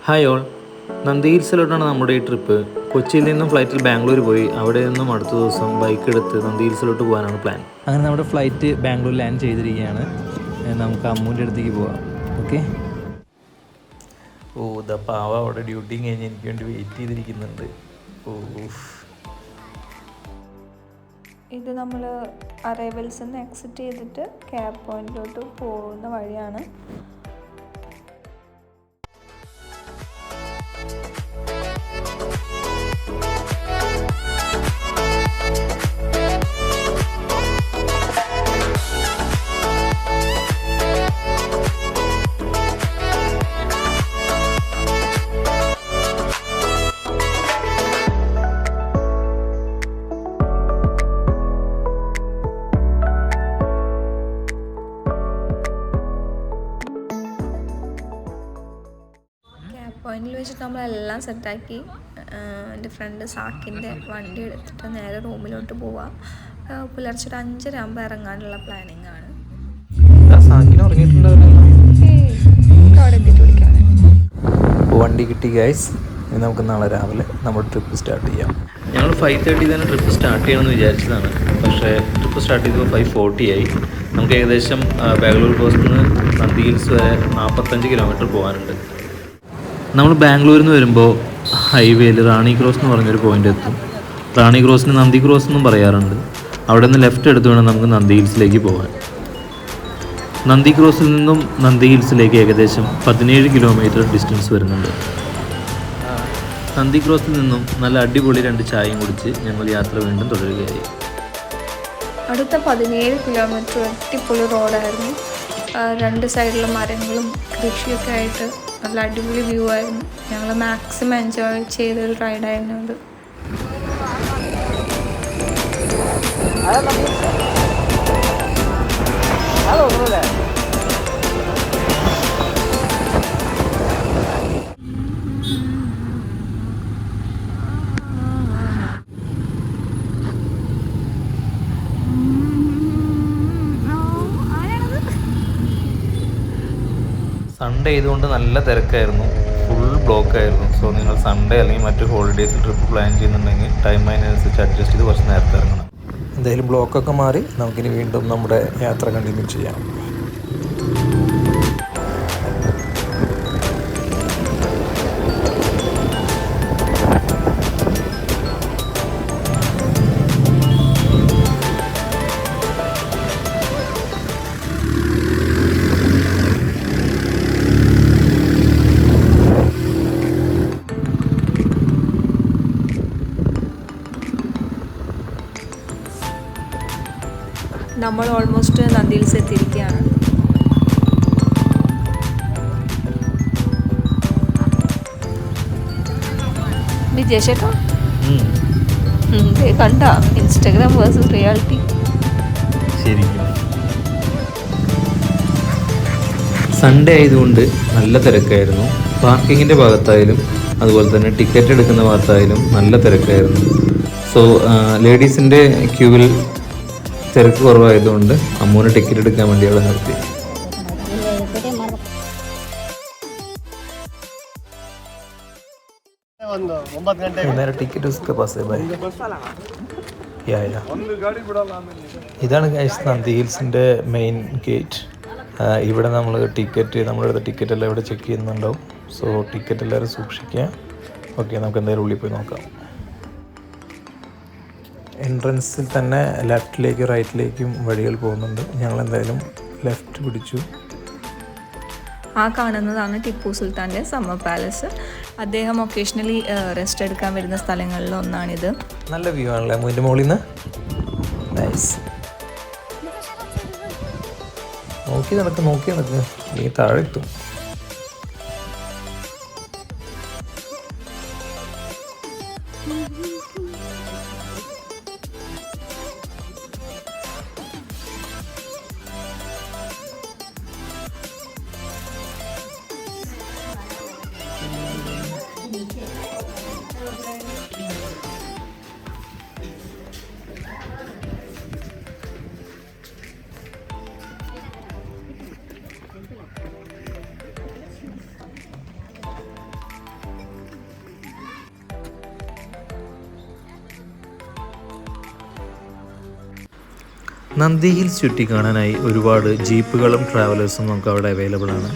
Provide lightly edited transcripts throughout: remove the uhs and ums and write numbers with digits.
Hi all, നന്ദി ഹിൽസിലോട്ടാണ് നമ്മുടെ ഈ ട്രിപ്പ്. കൊച്ചിയിൽ നിന്നും ഫ്ലൈറ്റിൽ ബാംഗ്ലൂർ പോയി അവിടെ നിന്നും അടുത്ത ദിവസം ബൈക്ക് എടുത്ത് നന്ദി ഹിൽസിലോട്ട് പോകാനാണ് പ്ലാൻ. അങ്ങനെ നമ്മുടെ ഫ്ലൈറ്റ് ബാംഗ്ലൂർ ലാൻഡ് ചെയ്തിരിക്കുകയാണ്. നമുക്ക് അമ്മൂൻ്റെ അടുത്തേക്ക് പോവാം. ഓക്കെ. ഓ ദ പാവ അവിടെ ഡ്യൂട്ടിയും കഴിഞ്ഞ് എനിക്ക് വേണ്ടി വെയിറ്റ് ചെയ്തിരിക്കുന്നുണ്ട്. ഇത് നമ്മൾ അറൈവൽസിൽ നിന്ന് എക്സിറ്റ് ചെയ്തിട്ട് ക്യാബ് പോയിന്റിലോട്ട് പോകുന്ന വഴിയാണ്. പോയിന്റിൽ വെച്ചിട്ട് നമ്മളെല്ലാം സെറ്റാക്കി എൻ്റെ ഫ്രണ്ട് സാക്കിൻ്റെ വണ്ടി എടുത്തിട്ട് നേരെ റൂമിലോട്ട് പോവാം. പുലർച്ചെ ഒരു 5:30 ആകുമ്പോൾ ഇറങ്ങാനുള്ള പ്ലാനിങ് ആണ്. വണ്ടി കിട്ടി ഗൈസ്. നമുക്ക് നാളെ രാവിലെ നമ്മുടെ ട്രിപ്പ് സ്റ്റാർട്ട് ചെയ്യാം. ഞങ്ങൾ 5:30 തന്നെ ട്രിപ്പ് സ്റ്റാർട്ട് ചെയ്യണമെന്ന് വിചാരിച്ചതാണ്. പക്ഷേ ട്രിപ്പ് സ്റ്റാർട്ട് ചെയ്തപ്പോൾ 5:40 ആയി. നമുക്ക് ഏകദേശം ബാംഗ്ലൂർ കോസ്റ്റ് നിന്ന് നന്ദി ഹിൽസ് വരെ 45 കിലോമീറ്റർ പോകാനുണ്ട്. നമ്മൾ ബാംഗ്ലൂരിൽ നിന്ന് വരുമ്പോൾ ഹൈവേയിൽ റാണി ക്രോസ് എന്ന് പറഞ്ഞൊരു പോയിൻ്റ് എത്തും. റാണി ക്രോസിന് നന്ദി ക്രോസ് എന്നും പറയാറുണ്ട്. അവിടെ നിന്ന് ലെഫ്റ്റ് എടുത്ത് വേണം നമുക്ക് നന്ദി ഹിൽസിലേക്ക് പോകാൻ. നന്ദി ക്രോസിൽ നിന്നും നന്ദി ഹിൽസിലേക്ക് ഏകദേശം 17 കിലോമീറ്റർ ഡിസ്റ്റൻസ് വരുന്നുണ്ട്. നന്ദി ക്രോസിൽ നിന്നും നല്ല അടിപൊളി 2 ചായയും കുടിച്ച് ഞങ്ങൾ യാത്ര വീണ്ടും തുടരുകയായി. അടുത്ത 17 കിലോമീറ്റർ അടിപൊളി റോഡായിരുന്നു. 2 സൈഡിലും മരങ്ങളും കൃഷിയൊക്കെ ആയിട്ട് നല്ല അടിപൊളി വ്യൂ ആയിരുന്നു. ഞങ്ങൾ മാക്സിമം എൻജോയ് ചെയ്തൊരു റൈഡായിരുന്നു അത്. സൺഡേ ആയതുകൊണ്ട് നല്ല തിരക്കായിരുന്നു, ഫുൾ ബ്ലോക്ക് ആയിരുന്നു. സോ നിങ്ങൾ സൺഡേ അല്ലെങ്കിൽ മറ്റു ഹോളിഡേയ്സിൽ ട്രിപ്പ് പ്ലാൻ ചെയ്യുന്നുണ്ടെങ്കിൽ ടൈം അതിനനുസരിച്ച് അഡ്ജസ്റ്റ് ചെയ്ത് കുറച്ച് നേരത്തെ ഇറങ്ങണം. എന്തായാലും ബ്ലോക്കൊക്കെ മാറി നമുക്കിനി വീണ്ടും നമ്മുടെ യാത്ര കണ്ടിന്യൂ ചെയ്യാം. നമ്മൾ ഓൾമോസ്റ്റ് നന്ദി ഹിൽസ് എത്തിയിരിക്കുകയാണ്. വിജയശേട്ടാ കണ്ട ഇൻസ്റ്റാഗ്രാം വേഴ്സസ് റിയാലിറ്റി. ശരിക്കും സൺഡേ ആയതുകൊണ്ട് നല്ല തിരക്കായിരുന്നു. പാർക്കിങ്ങിൻ്റെ ഭാഗത്തായാലും അതുപോലെ തന്നെ ടിക്കറ്റ് എടുക്കുന്ന ഭാഗത്തായാലും നല്ല തിരക്കായിരുന്നു. സോ ലേഡീസിൻ്റെ ക്യൂവിൽ തിരക്ക് കുറവായതുകൊണ്ട് അമ്മൂന് ടിക്കറ്റ് എടുക്കാൻ വേണ്ടി അവിടെ നിർത്തി. ഇതാണ് ഗൈസ് നന്ദി ഹിൽസിൻ്റെ മെയിൻ ഗേറ്റ്. ഇവിടെ നമ്മൾ നമ്മുടെ ടിക്കറ്റ് എല്ലാം ഇവിടെ ചെക്ക് ചെയ്യുന്നുണ്ടാവും. സോ ടിക്കറ്റ് എല്ലാവരും സൂക്ഷിക്കുക. ഓക്കെ, നമുക്ക് എന്തായാലും ഉള്ളിൽ പോയി നോക്കാം. എൻട്രൻസിൽ തന്നെ ലെഫ്റ്റിലേക്കും റൈറ്റിലേക്കും വഴികൾ പോകുന്നുണ്ട്. ഞങ്ങൾ എന്തായാലും ലെഫ്റ്റ് പിടിച്ചു. ആ കാണുന്നതാണ് ടിപ്പു സുൽത്താൻ്റെ സമ്മർ പാലസ്. അദ്ദേഹം ഒക്കേഷണലി റെസ്റ്റ് എടുക്കാൻ വരുന്ന സ്ഥലങ്ങളിൽ ഒന്നാണിത്. നല്ല വ്യൂ ആണല്ലേ മുന്നിൻ്റെ മുകളിൽ നിന്ന്. നൈസ്. നോക്കി നടക്ക് നീ താഴെ എത്തും. നന്ദി ഹിൽസ് ചുറ്റിക്കാണാനായി ഒരുപാട് ജീപ്പുകളും ട്രാവലേഴ്സും നമുക്ക് അവിടെ അവൈലബിൾ ആണ്.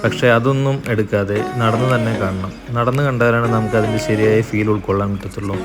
പക്ഷേ അതൊന്നും എടുക്കാതെ നടന്ന് തന്നെ കാണണം. നടന്ന് കണ്ടാലാണ് നമുക്ക് അതിൻ്റെ ശരിയായ ഫീൽ ഉൾക്കൊള്ളാൻ പറ്റത്തുള്ളൂ.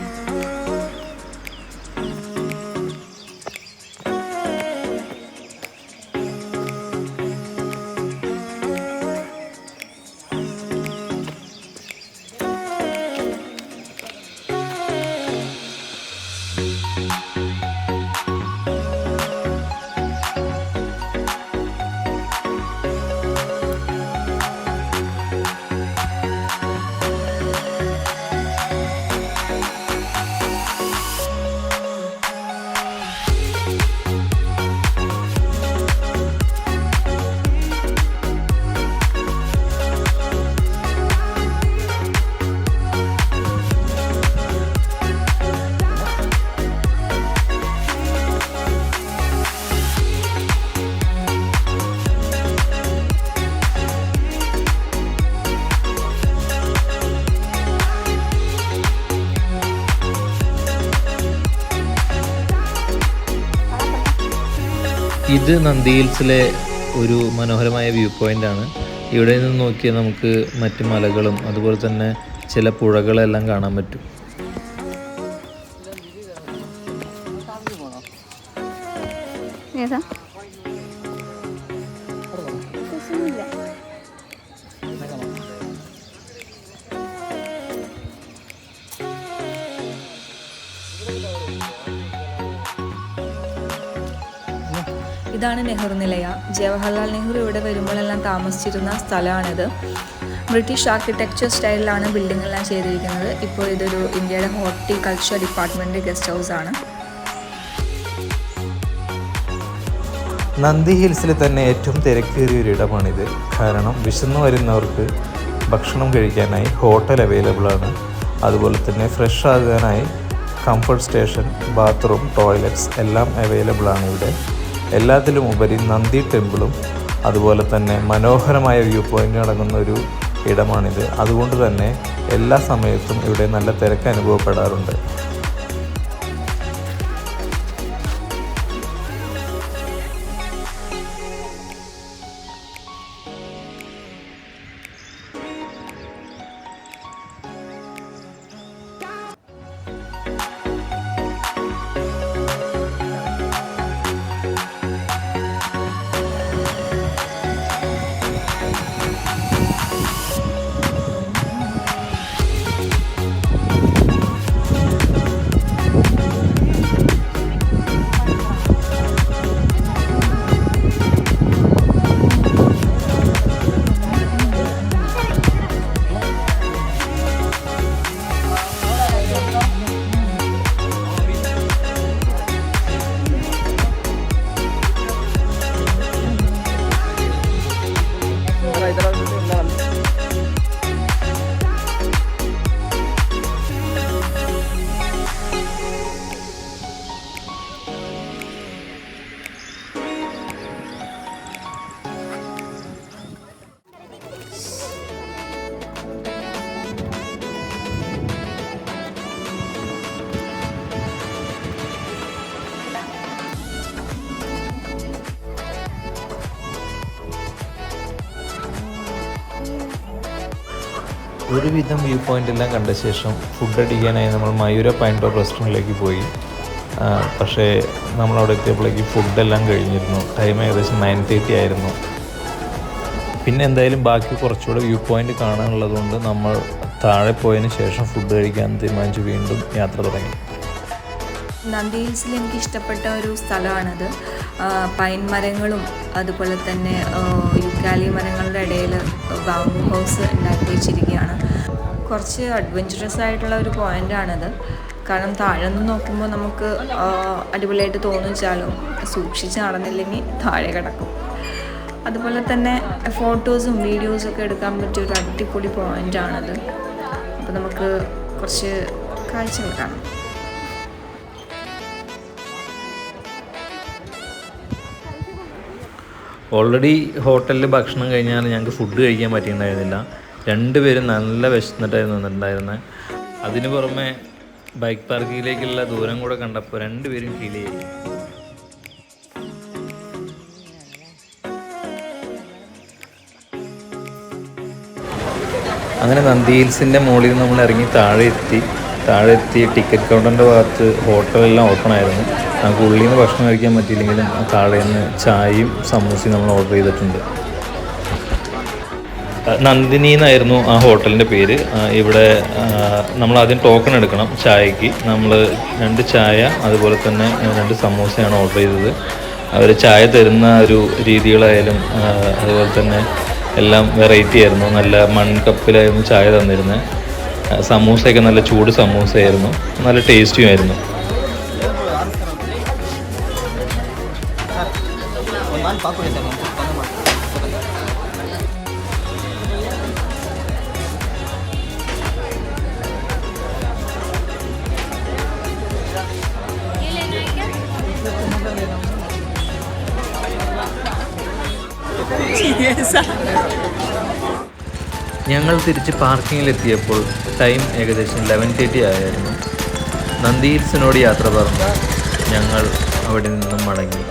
ഇത് നന്ദി ഹിൽസിലെ ഒരു മനോഹരമായ വ്യൂ പോയിൻ്റാണ്. ഇവിടെ നിന്ന് നോക്കിയാൽ നമുക്ക് മറ്റ് മലകളും അതുപോലെ തന്നെ ചില പുഴകളെല്ലാം കാണാൻ പറ്റും. ഇതാണ് നെഹ്റു നിലയ. ജവഹർലാൽ നെഹ്റു ഇവിടെ വരുമ്പോഴെല്ലാം താമസിച്ചിരുന്ന സ്ഥലമാണിത്. ബ്രിട്ടീഷ് ആർക്കിടെക്ചർ സ്റ്റൈലിലാണ് ബിൽഡിംഗ് എല്ലാം ചെയ്തിരിക്കുന്നത്. ഇപ്പോൾ ഇതൊരു ഇന്ത്യയുടെ ഹോർട്ടിക്കൾച്ചർ ഡിപ്പാർട്ട്മെൻറ്റ് ഗസ്റ്റ് ഹൗസ് ആണ്. നന്ദി ഹിൽസിൽ തന്നെ ഏറ്റവും തിരക്കേറിയ ഒരിടമാണിത്. കാരണം വിശന്നു വരുന്നവർക്ക് ഭക്ഷണം കഴിക്കാനായി ഹോട്ടൽ അവൈലബിൾ ആണ്. അതുപോലെ തന്നെ ഫ്രഷ് ആകാനായി കംഫർട്ട് സ്റ്റേഷൻ, ബാത്റൂം, ടോയ്ലറ്റ്സ് എല്ലാം അവൈലബിൾ ആണ് ഇവിടെ. എല്ലാത്തിലും ഉപരി നന്ദി ടെമ്പിളും അതുപോലെ തന്നെ മനോഹരമായ വ്യൂ പോയിൻ്റ് അടങ്ങുന്ന ഒരു ഇടമാണിത്. അതുകൊണ്ട് തന്നെ എല്ലാ സമയത്തും ഇവിടെ നല്ല തിരക്ക് അനുഭവപ്പെടാറുണ്ട്. ഒരുവിധം വ്യൂ പോയിൻ്റ് എല്ലാം കണ്ട ശേഷം ഫുഡ് അടിക്കാനായി നമ്മൾ മയൂര പൈൻ ടോപ്പ് റെസ്റ്റോറൻറ്റിലേക്ക് പോയി. പക്ഷേ നമ്മളവിടെ എത്തിയപ്പോഴേക്ക് ഫുഡെല്ലാം കഴിഞ്ഞിരുന്നു. ടൈം ഏകദേശം 9:30 ആയിരുന്നു. പിന്നെ എന്തായാലും ബാക്കി കുറച്ചുകൂടെ വ്യൂ പോയിൻ്റ് കാണാനുള്ളതുകൊണ്ട് നമ്മൾ താഴെ പോയതിന് ശേഷം ഫുഡ് കഴിക്കാൻ തീരുമാനിച്ച് വീണ്ടും യാത്ര തുടങ്ങി. നന്ദി ഹിൽസിൽ എനിക്ക് ഇഷ്ടപ്പെട്ട ഒരു സ്ഥലമാണിത്. പൈൻ മരങ്ങളും അതുപോലെ തന്നെ യുക്കാലി മരങ്ങളുടെ ഇടയിൽ ബാംബു ഹൗസ് ഉണ്ടാക്കി വെച്ചിരിക്കുകയാണ്. കുറച്ച് അഡ്വഞ്ചറസ് ആയിട്ടുള്ള ഒരു പോയിൻ്റാണിത്. കാരണം താഴെ നിന്ന് നോക്കുമ്പോൾ നമുക്ക് അടിപൊളിയായിട്ട് തോന്നിച്ചാലും സൂക്ഷിച്ച് നടന്നില്ലെങ്കിൽ താഴെ കിടക്കും. അതുപോലെ തന്നെ ഫോട്ടോസും വീഡിയോസൊക്കെ എടുക്കാൻ പറ്റിയ ഒരു അടിപൊളി പോയിൻ്റാണിത്. അപ്പോൾ നമുക്ക് കുറച്ച് കാഴ്ചകൾ കാണാം. ഓൾറെഡി ഹോട്ടലിൽ ഭക്ഷണം കഴിഞ്ഞാൽ ഞങ്ങൾക്ക് ഫുഡ് കഴിക്കാൻ പറ്റിയിട്ടുണ്ടായിരുന്നില്ല. രണ്ടുപേരും നല്ല വിശന്നിട്ടായിരുന്നു നിന്നിട്ടുണ്ടായിരുന്നത്. അതിന് പുറമെ ബൈക്ക് പാർക്കിങ്ങിലേക്കുള്ള ദൂരം കൂടെ കണ്ടപ്പോൾ രണ്ടുപേരും ഫീൽ ചെയ്തു. അങ്ങനെ നന്ദി ഹിൽസിൻ്റെ മുകളിൽ നിന്ന് നമ്മൾ ഇറങ്ങി താഴെ എത്തി ടിക്കറ്റ് കൗണ്ടറിൻ്റെ ഭാഗത്ത് ഹോട്ടലെല്ലാം ഓപ്പൺ ആയിരുന്നു. നമുക്ക് ഉള്ളിൽ നിന്ന് ഭക്ഷണം കഴിക്കാൻ പറ്റിയില്ലെങ്കിലും താഴെ നിന്ന് ചായയും സമൂസയും നമ്മൾ ഓർഡർ ചെയ്തിട്ടുണ്ട്. നന്ദിനി എന്നായിരുന്നു ആ ഹോട്ടലിൻ്റെ പേര്. ഇവിടെ നമ്മൾ ആദ്യം ടോക്കൺ എടുക്കണം ചായക്ക്. നമ്മൾ 2 ചായ അതുപോലെ തന്നെ 2 സമൂസയാണ് ഓർഡർ ചെയ്തത്. അവർ ചായ തരുന്ന ഒരു രീതികളായാലും അതുപോലെ തന്നെ എല്ലാം വെറൈറ്റി ആയിരുന്നു. നല്ല മൺകപ്പിലായിരുന്നു ചായ തന്നിരുന്നത്. സമൂസയൊക്കെ നല്ല ചൂട് സമൂസയായിരുന്നു, നല്ല ടേസ്റ്റിയും ആയിരുന്നു. ഞങ്ങൾ തിരിച്ച് പാർക്കിങ്ങിലെത്തിയപ്പോൾ ടൈം ഏകദേശം 11:30 ആയിരുന്നു. നന്ദി ഹിൽസിനോട് യാത്ര പറഞ്ഞു ഞങ്ങൾ അവിടെ നിന്നും മടങ്ങി.